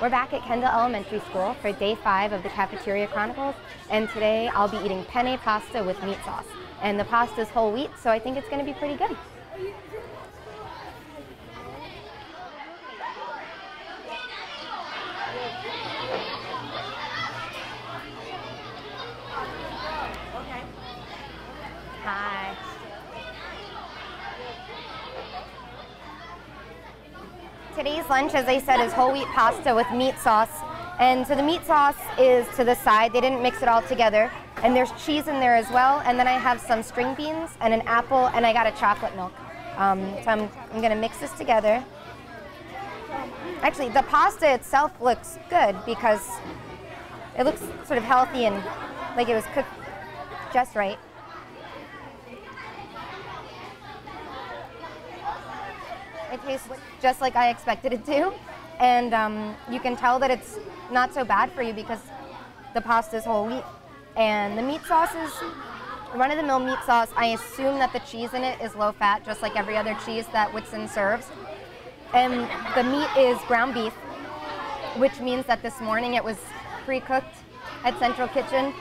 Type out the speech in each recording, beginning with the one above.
We're back at Kendall Elementary School for day 5 of the Caferteria Chronicles, and today I'll be eating penne pasta with meat sauce. And the pasta is whole wheat, so I think it's going to be pretty good. Hi. Today's lunch, as I said, is whole wheat pasta with meat sauce. And so the meat sauce is to the side. They didn't mix it all together. And there's cheese in there as well. And then I have some string beans and an apple, and I got a chocolate milk. So I'm going to mix this together. Actually, the pasta itself looks good because it looks sort of healthy and like it was cooked just right. It tastes just like I expected it to, and you can tell that it's not so bad for you because the pasta is whole wheat. And the meat sauce is run-of-the-mill meat sauce. I assume that the cheese in it is low-fat, just like every other cheese that Whitson serves. And the meat is ground beef, which means that this morning it was pre-cooked at Central Kitchen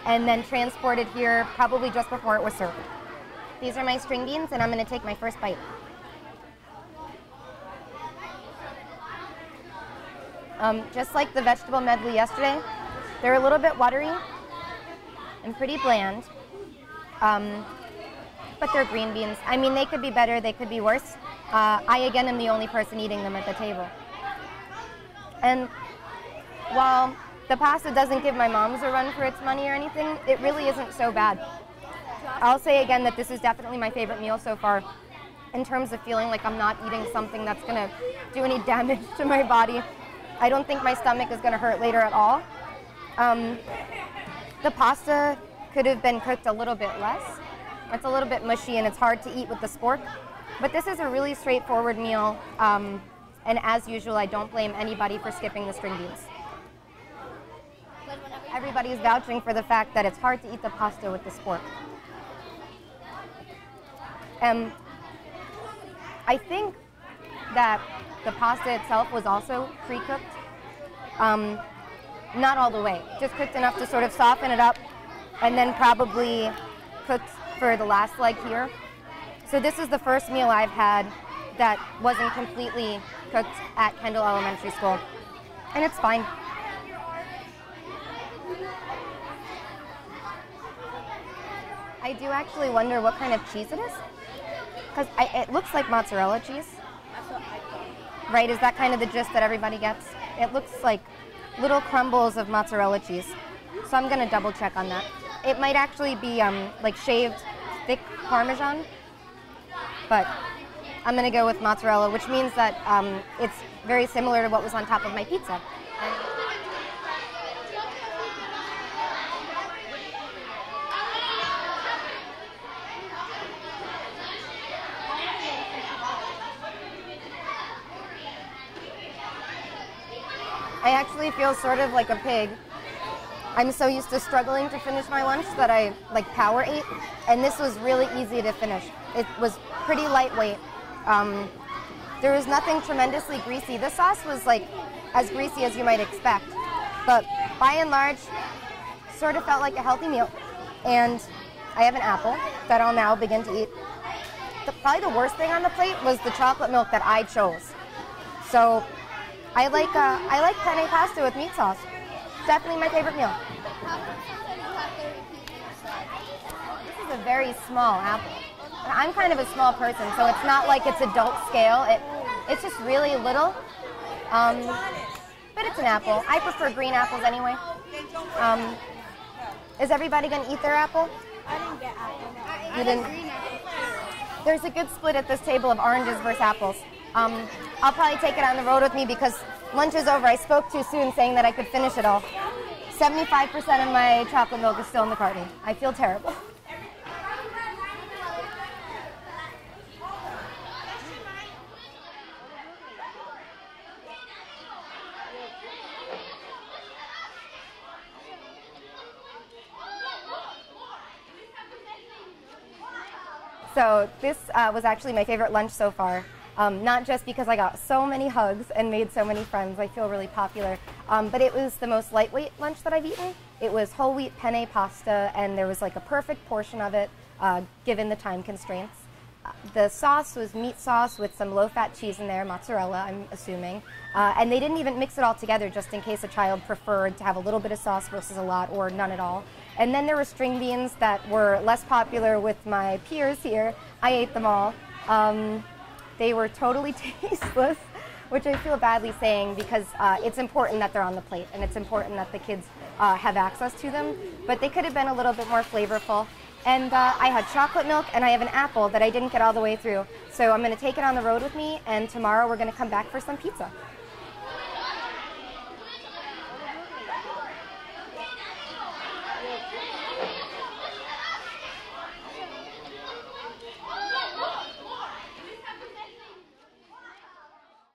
and then transported here probably just before it was served. These are my string beans, and I'm going to take my first bite. Just like the vegetable medley yesterday, they're a little bit watery and pretty bland, but they're green beans. I mean, they could be better, they could be worse. I, again, am the only person eating them at the table. And while the pasta doesn't give my mom's a run for its money or anything, it really isn't so bad. I'll say again that this is definitely my favorite meal so far in terms of feeling like I'm not eating something that's going to do any damage to my body. I don't think my stomach is going to hurt later at all. The pasta could have been cooked a little bit less. It's a little bit mushy and it's hard to eat with the spork. But this is a really straightforward meal. And as usual, I don't blame anybody for skipping the string beans. Everybody's vouching for the fact that it's hard to eat the pasta with the spork. I think that the pasta itself was also pre-cooked. Not all the way, just cooked enough to sort of soften it up and then probably cooked for the last leg here. So this is the first meal I've had that wasn't completely cooked at Kendall Elementary School. And it's fine. I do actually wonder what kind of cheese it is, because it looks like mozzarella cheese. Right, is that kind of the gist that everybody gets? It looks like little crumbles of mozzarella cheese. So I'm going to double check on that. It might actually be like shaved thick Parmesan, but I'm going to go with mozzarella, which means that it's very similar to what was on top of my pizza. I actually feel sort of like a pig. I'm so used to struggling to finish my lunch that I like power ate, and this was really easy to finish. It was pretty lightweight. There was nothing tremendously greasy. The sauce was like as greasy as you might expect, but by and large, sort of felt like a healthy meal. And I have an apple that I'll now begin to eat. Probably the worst thing on the plate was the chocolate milk that I chose. So I like penne pasta with meat sauce. Definitely my favorite meal. This is a very small apple. I'm kind of a small person, so it's not like it's adult scale. It's just really little. But it's an apple. I prefer green apples anyway. Is everybody going to eat their apple? I didn't get apple. You didn't? There's a good split at this table of oranges versus apples. I'll probably take it on the road with me because lunch is over. I spoke too soon saying that I could finish it all. 75% of my chocolate milk is still in the carton. I feel terrible. So this was actually my favorite lunch so far. Not just because I got so many hugs and made so many friends, I feel really popular, but it was the most lightweight lunch that I've eaten. It was whole wheat penne pasta, and there was like a perfect portion of it, given the time constraints. The sauce was meat sauce with some low-fat cheese in there, mozzarella, I'm assuming. And they didn't even mix it all together just in case a child preferred to have a little bit of sauce versus a lot or none at all. And then there were string beans that were less popular with my peers here. I ate them all. They were totally tasteless, which I feel badly saying because it's important that they're on the plate and it's important that the kids have access to them. But they could have been a little bit more flavorful. And I had chocolate milk and I have an apple that I didn't get all the way through. So I'm going to take it on the road with me, and tomorrow we're going to come back for some pizza.